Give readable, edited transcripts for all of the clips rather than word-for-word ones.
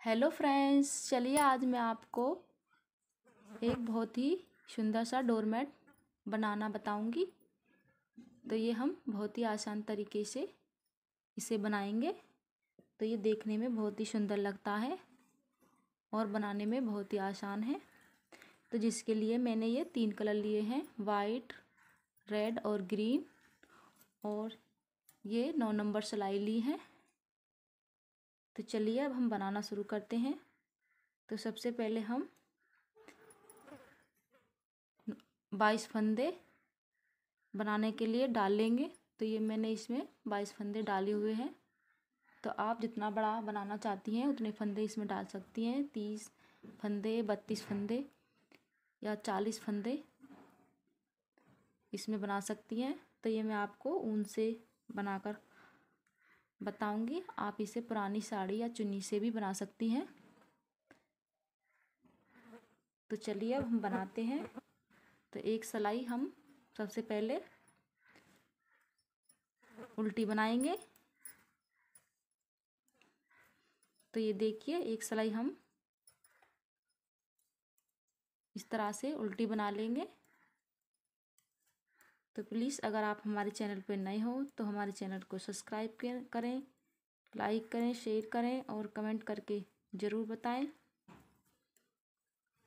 Hello friends, चलिए आज मैं आपको एक बहुत ही सुंदर सा डोरमेट बनाना बताऊंगी। तो ये हम बहुत ही आसान तरीके से इसे बनाएंगे। तो ये देखने में बहुत ही सुंदर लगता है और बनाने में बहुत ही आसान है। तो जिसके लिए मैंने ये 3 कलर लिए हैं, वाइट, रेड और ग्रीन, और ये 9 नंबर सिलाई ली है। तो चलिए अब हम बनाना शुरू करते हैं। तो सबसे पहले हम 22 फंदे बनाने के लिए डाल लेंगे। तो ये मैंने इसमें 22 फंदे डाले हुए हैं। तो आप जितना बड़ा बनाना चाहती हैं उतने फंदे इसमें डाल सकती हैं। 30 फंदे, 32 फंदे या 40 फंदे इसमें बना सकती हैं। तो ये मैं आपको ऊन से बनाकर बताऊंगी। आप इसे पुरानी साड़ी या चुन्नी से भी बना सकती हैं। तो चलिए अब हम बनाते हैं। तो एक सिलाई हम सबसे पहले उल्टी बनाएंगे। तो ये देखिए, एक सिलाई हम इस तरह से उल्टी बना लेंगे। तो प्लीज़ अगर आप हमारे चैनल पर नए हो तो हमारे चैनल को सब्सक्राइब करें, लाइक करें, शेयर करें और कमेंट करके ज़रूर बताएं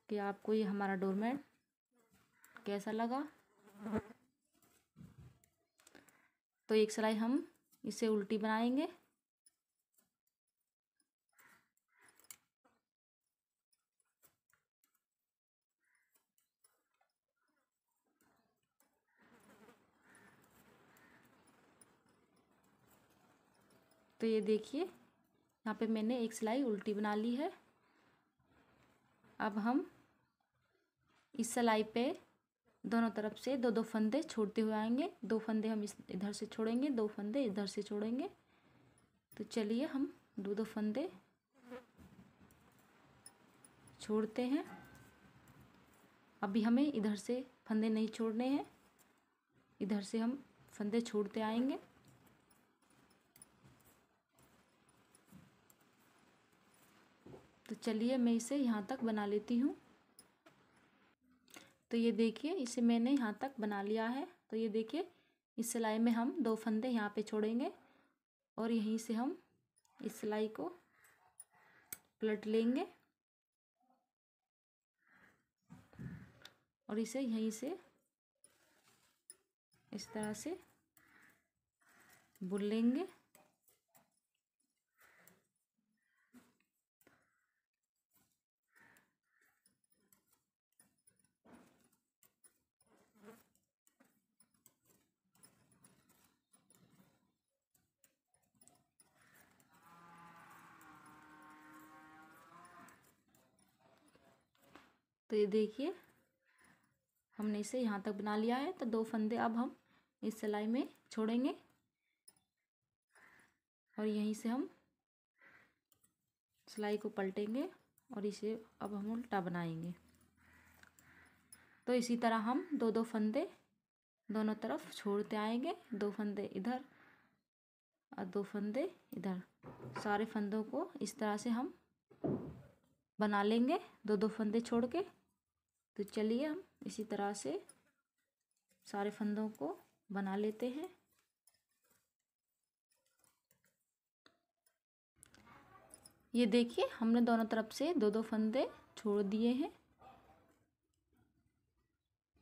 कि आपको ये हमारा डोरमेट कैसा लगा। तो एक सिलाई हम इसे उल्टी बनाएंगे। तो ये देखिए, यहाँ पे मैंने एक सिलाई उल्टी बना ली है। अब हम इस सिलाई पे दोनों तरफ से 2-2 फंदे छोड़ते हुए आएंगे। 2 फंदे हम इधर से छोड़ेंगे, 2 फंदे इधर से छोड़ेंगे। तो चलिए हम 2-2 फंदे छोड़ते हैं। अभी हमें इधर से फंदे नहीं छोड़ने हैं, इधर से हम फंदे छोड़ते आएंगे। तो चलिए मैं इसे यहाँ तक बना लेती हूँ। तो ये देखिए, इसे मैंने यहाँ तक बना लिया है। तो ये देखिए, इस सिलाई में हम 2 फंदे यहाँ पे छोड़ेंगे और यहीं से हम इस सिलाई को पलट लेंगे और इसे यहीं से इस तरह से बुन लेंगे। तो ये देखिए, हमने इसे यहाँ तक बना लिया है। तो 2 फंदे अब हम इस सिलाई में छोड़ेंगे और यहीं से हम सिलाई को पलटेंगे और इसे अब हम उल्टा बनाएंगे। तो इसी तरह हम 2-2 फंदे दोनों तरफ छोड़ते आएंगे। 2 फंदे इधर और 2 फंदे इधर। सारे फंदों को इस तरह से हम बना लेंगे, 2-2 फंदे छोड़ के। तो चलिए हम इसी तरह से सारे फंदों को बना लेते हैं। ये देखिए, हमने दोनों तरफ से 2-2 फंदे छोड़ दिए हैं।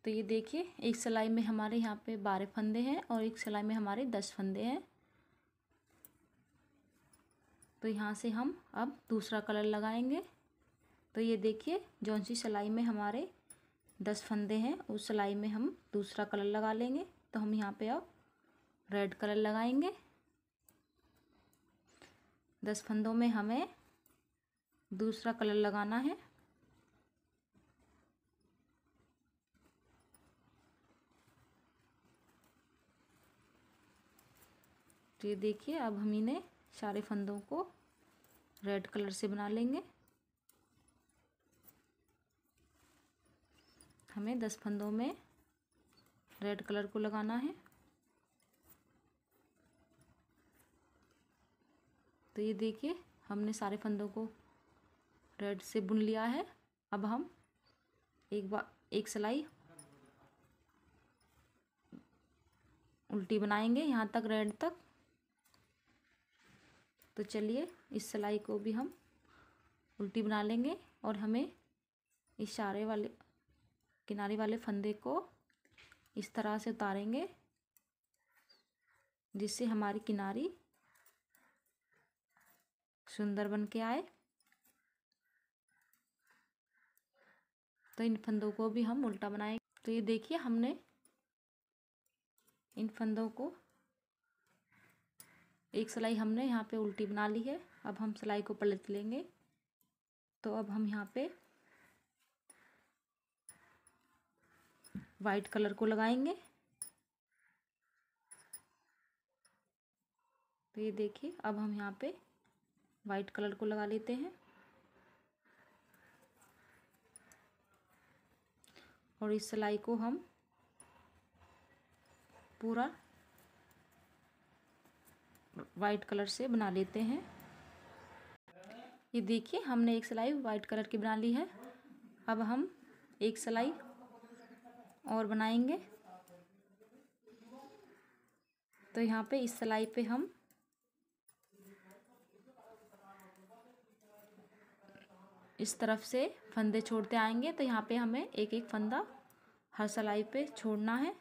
तो ये देखिए, एक सिलाई में हमारे यहाँ पे 12 फंदे हैं और एक सिलाई में हमारे 10 फंदे हैं। तो यहाँ से हम अब दूसरा कलर लगाएंगे। तो ये देखिए, जौन सी सिलाई में हमारे 10 फंदे हैं उस सिलाई में हम दूसरा कलर लगा लेंगे। तो हम यहाँ पे अब रेड कलर लगाएंगे। 10 फंदों में हमें दूसरा कलर लगाना है। तो ये देखिए, अब हम इन्हें सारे फंदों को रेड कलर से बना लेंगे। हमें 10 फंदों में रेड कलर को लगाना है। तो ये देखिए, हमने सारे फंदों को रेड से बुन लिया है। अब हम एक सिलाई उल्टी बनाएंगे यहाँ तक, रेड तक। तो चलिए इस सिलाई को भी हम उल्टी बना लेंगे और हमें इस किनारे वाले फंदे को इस तरह से उतारेंगे जिससे हमारी किनारी सुंदर बन के आए। तो इन फंदों को भी हम उल्टा बनाएंगे। तो ये देखिए हमने इन फंदों को एक सिलाई हमने यहाँ पे उल्टी बना ली है। अब हम सिलाई को पलट लेंगे। तो अब हम यहाँ पे वाइट कलर को लगाएंगे। तो ये देखिए अब हम यहाँ पे वाइट कलर को लगा लेते हैं और इस सिलाई को हम पूरा वाइट कलर से बना लेते हैं। ये देखिए हमने एक सिलाई वाइट कलर की बना ली है। अब हम एक सिलाई और बनाएंगे। तो यहाँ पे इस सिलाई पे हम इस तरफ से फंदे छोड़ते आएंगे। तो यहाँ पे हमें एक एक फंदा हर सिलाई पे छोड़ना है।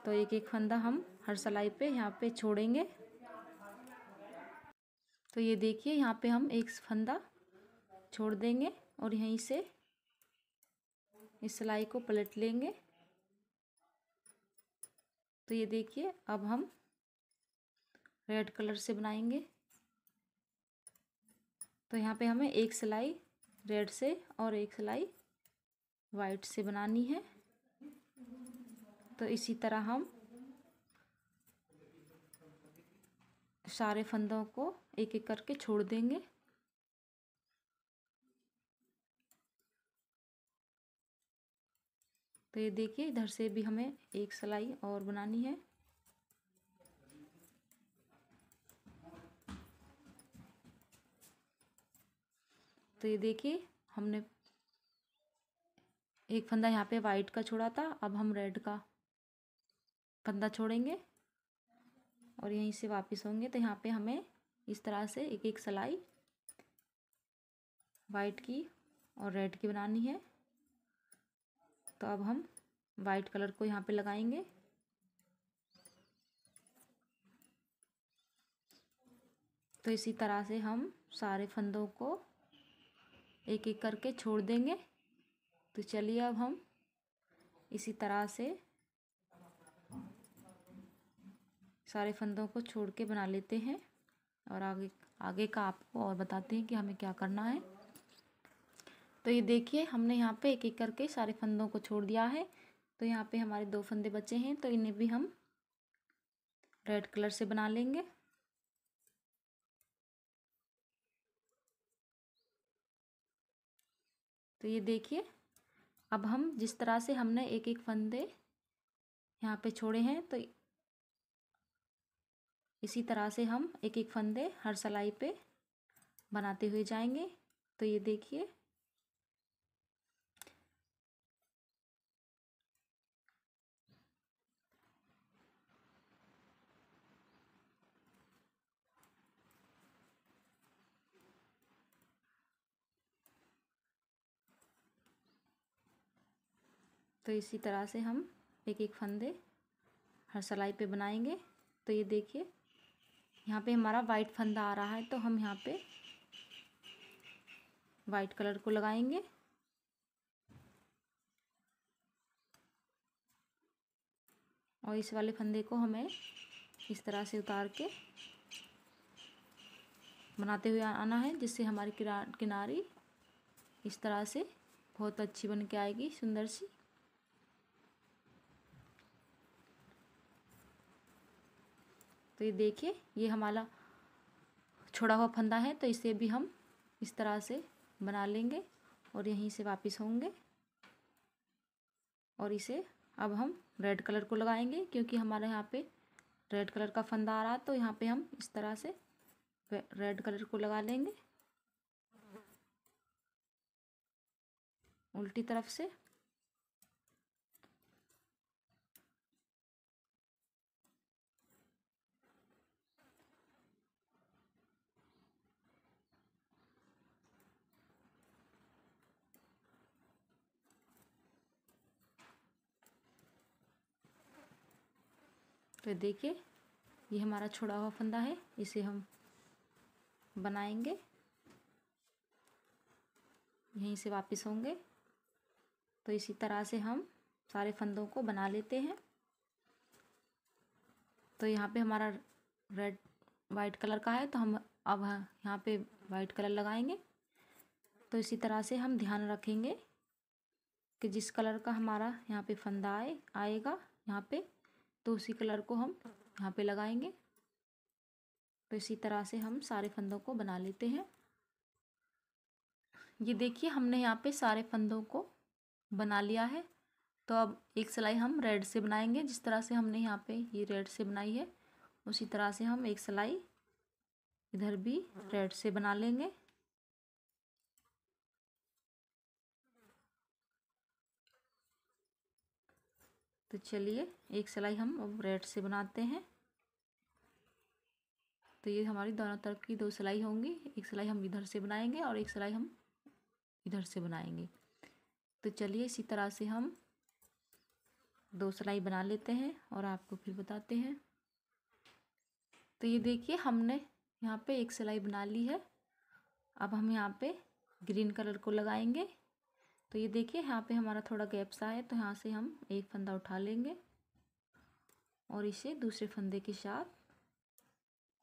तो एक एक फंदा हम हर सिलाई पे यहाँ पे छोड़ेंगे। तो ये देखिए यहाँ पे हम एक फंदा छोड़ देंगे और यहीं से इस सिलाई को पलट लेंगे। तो ये देखिए अब हम रेड कलर से बनाएंगे। तो यहाँ पे हमें एक सिलाई रेड से और एक सिलाई वाइट से बनानी है। तो इसी तरह हम सारे फंदों को एक एक करके छोड़ देंगे। तो ये देखिए इधर से भी हमें एक सिलाई और बनानी है। तो ये देखिए हमने एक फंदा यहाँ पे वाइट का छोड़ा था। अब हम रेड का फंदा छोड़ेंगे और यहीं से वापस होंगे। तो यहाँ पे हमें इस तरह से एक एक सिलाई वाइट की और रेड की बनानी है। तो अब हम वाइट कलर को यहाँ पे लगाएंगे। तो इसी तरह से हम सारे फंदों को एक एक करके छोड़ देंगे। तो चलिए अब हम इसी तरह से सारे फंदों को छोड़ के बना लेते हैं और आगे का आपको और बताते हैं कि हमें क्या करना है। तो ये देखिए हमने यहाँ पे एक एक करके सारे फंदों को छोड़ दिया है। तो यहाँ पे हमारे दो फंदे बचे हैं। तो इन्हें भी हम रेड कलर से बना लेंगे। तो ये देखिए अब हम जिस तरह से हमने एक एक फंदे यहाँ पे छोड़े हैं, तो इसी तरह से हम एक एक फंदे हर सिलाई पे बनाते हुए जाएंगे। तो ये देखिए तो इसी तरह से हम एक एक फंदे हर सिलाई पे बनाएंगे। तो ये देखिए यहाँ पे हमारा वाइट फंदा आ रहा है। तो हम यहाँ पे वाइट कलर को लगाएंगे और इस वाले फंदे को हमें इस तरह से उतार के बनाते हुए आना है, जिससे हमारी किनारी इस तरह से बहुत अच्छी बन के आएगी, सुंदर सी। तो ये देखिए ये हमारा छोड़ा हुआ फंदा है। तो इसे भी हम इस तरह से बना लेंगे और यहीं से वापस होंगे और इसे अब हम रेड कलर को लगाएंगे, क्योंकि हमारे यहाँ पे रेड कलर का फंदा आ रहा है, तो यहाँ पे हम इस तरह से रेड कलर को लगा लेंगे उल्टी तरफ से। तो देखिए ये हमारा छोड़ा हुआ फंदा है, इसे हम बनाएंगे, यहीं से वापस होंगे। तो इसी तरह से हम सारे फंदों को बना लेते हैं। तो यहाँ पे हमारा रेड वाइट कलर का है, तो हम अब यहाँ पे वाइट कलर लगाएंगे। तो इसी तरह से हम ध्यान रखेंगे कि जिस कलर का हमारा यहाँ पे फंदा आएगा यहाँ पे, तो उसी कलर को हम यहाँ पे लगाएंगे। तो इसी तरह से हम सारे फंदों को बना लेते हैं। ये देखिए हमने यहाँ पे सारे फंदों को बना लिया है। तो अब एक सिलाई हम रेड से बनाएंगे, जिस तरह से हमने यहाँ पे ये रेड से बनाई है उसी तरह से हम एक सिलाई इधर भी रेड से बना लेंगे। तो चलिए एक सिलाई हम अब रेड से बनाते हैं। तो ये हमारी दोनों तरफ की 2 सिलाई होंगी, एक सिलाई हम इधर से बनाएंगे और एक सिलाई हम इधर से बनाएंगे। तो चलिए इसी तरह से हम 2 सिलाई बना लेते हैं और आपको फिर बताते हैं। तो ये देखिए हमने यहाँ पे एक सिलाई बना ली है। अब हम यहाँ पे ग्रीन कलर को लगाएंगे। तो ये देखिए यहाँ पे हमारा थोड़ा गैप सा है, तो यहाँ से हम एक फंदा उठा लेंगे और इसे दूसरे फंदे के साथ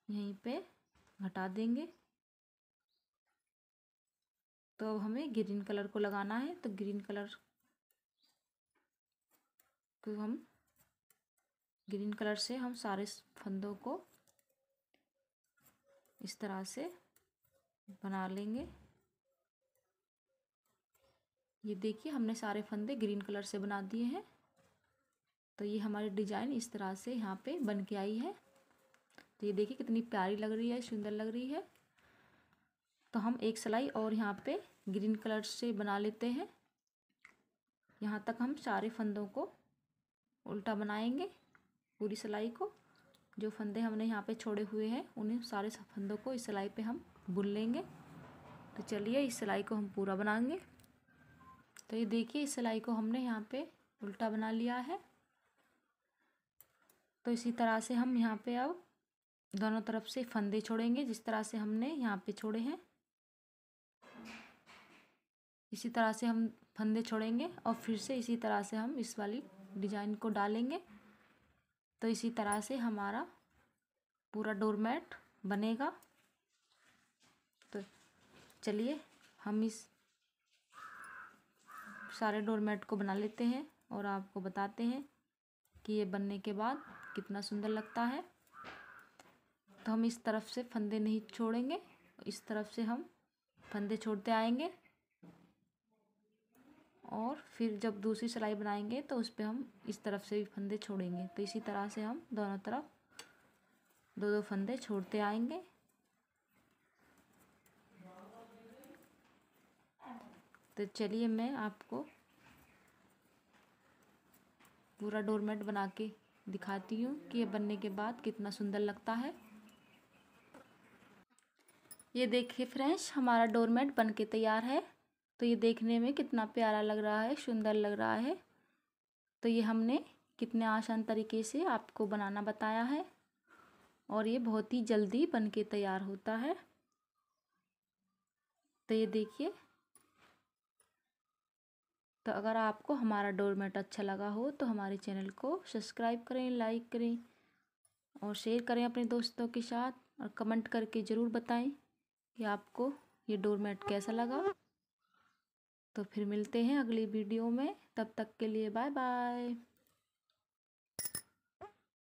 यहीं पे हटा देंगे। तो अब हमें ग्रीन कलर को लगाना है। तो ग्रीन कलर को हम ग्रीन कलर से हम सारे फंदों को इस तरह से बना लेंगे। ये देखिए हमने सारे फंदे ग्रीन कलर से बना दिए हैं। तो ये हमारी डिजाइन इस तरह से यहाँ पे बन के आई है। तो ये देखिए कितनी प्यारी लग रही है, सुंदर लग रही है। तो हम एक सिलाई और यहाँ पे ग्रीन कलर से बना लेते हैं। यहाँ तक हम सारे फंदों को उल्टा बनाएंगे, पूरी सिलाई को। जो फंदे हमने यहाँ पे छोड़े हुए हैं उन्हें सारे फंदों को इस सिलाई पे हम बुन लेंगे। तो चलिए इस सिलाई को हम पूरा बनाएंगे। तो ये देखिए इस सिलाई को हमने यहाँ पे उल्टा बना लिया है। तो इसी तरह से हम यहाँ पे अब दोनों तरफ से फंदे छोड़ेंगे, जिस तरह से हमने यहाँ पे छोड़े हैं इसी तरह से हम फंदे छोड़ेंगे और फिर से इसी तरह से हम इस वाली डिजाइन को डालेंगे। तो इसी तरह से हमारा पूरा डोरमैट बनेगा। तो चलिए हम इस सारे डोरमैट को बना लेते हैं और आपको बताते हैं कि ये बनने के बाद कितना सुंदर लगता है। तो हम इस तरफ से फंदे नहीं छोड़ेंगे, इस तरफ से हम फंदे छोड़ते आएंगे और फिर जब दूसरी सिलाई बनाएंगे तो उस पर हम इस तरफ से भी फंदे छोड़ेंगे। तो इसी तरह से हम दोनों तरफ 2-2 फंदे छोड़ते आएंगे। तो चलिए मैं आपको पूरा डोरमेट बना के दिखाती हूँ कि ये बनने के बाद कितना सुंदर लगता है। ये देखिए फ्रेंड्स हमारा डोरमेट बन के तैयार है। तो ये देखने में कितना प्यारा लग रहा है, सुंदर लग रहा है। तो ये हमने कितने आसान तरीके से आपको बनाना बताया है और ये बहुत ही जल्दी बन के तैयार होता है। तो ये देखिए, तो अगर आपको हमारा डोरमेट अच्छा लगा हो तो हमारे चैनल को सब्सक्राइब करें, लाइक करें और शेयर करें अपने दोस्तों के साथ और कमेंट करके ज़रूर बताएं कि आपको ये डोरमेट कैसा लगा। तो फिर मिलते हैं अगली वीडियो में, तब तक के लिए बाय बाय।